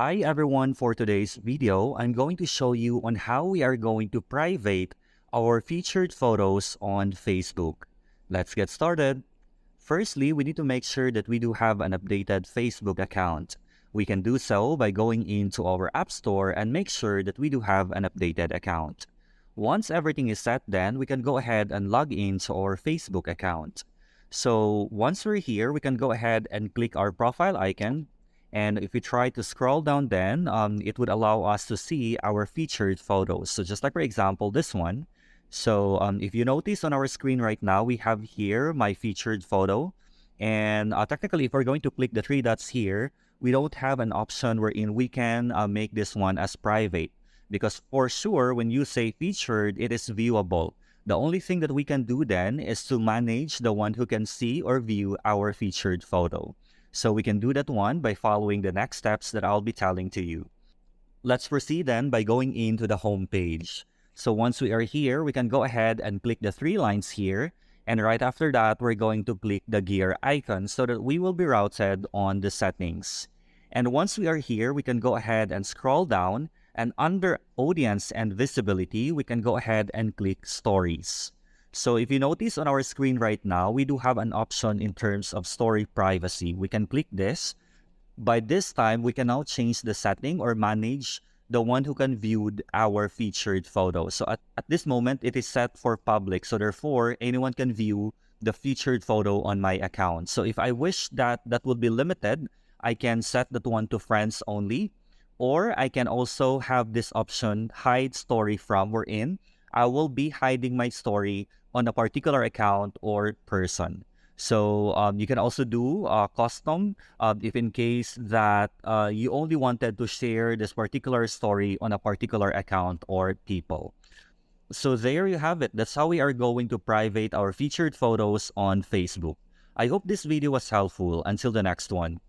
Hi everyone, for today's video, I'm going to show you on how we are going to private our featured photos on Facebook. Let's get started. Firstly, we need to make sure that we do have an updated Facebook account. We can do so by going into our App Store and make sure that we do have an updated account. Once everything is set, then we can go ahead and log into our Facebook account. So once we're here, we can go ahead and click our profile icon. And if we try to scroll down, then it would allow us to see our featured photos. So just like, for example, this one. So if you notice on our screen right now, we have here my featured photo. And technically, if we're going to click the three dots here, we don't have an option wherein we can make this one as private. Because for sure, when you say featured, it is viewable. The only thing that we can do then is to manage the one who can see or view our featured photo. So we can do that one by following the next steps that I'll be telling to you. Let's proceed then by going into the home page. So once we are here, we can go ahead and click the three lines here. And right after that, we're going to click the gear icon so that we will be routed on the settings. And once we are here, we can go ahead and scroll down. And under audience and visibility, we can go ahead and click stories. So if you notice on our screen right now, we do have an option in terms of story privacy. We can click this. By this time, we can now change the setting or manage the one who can view our featured photo. So at this moment, it is set for public. So therefore, anyone can view the featured photo on my account. So if I wish that that would be limited, I can set that one to friends only. Or I can also have this option, hide story from, wherein I will be hiding my story on a particular account or person. So you can also do custom if in case that you only wanted to share this particular story on a particular account or people. So there you have it. That's how we are going to private our featured photos on Facebook. I hope this video was helpful. Until the next one.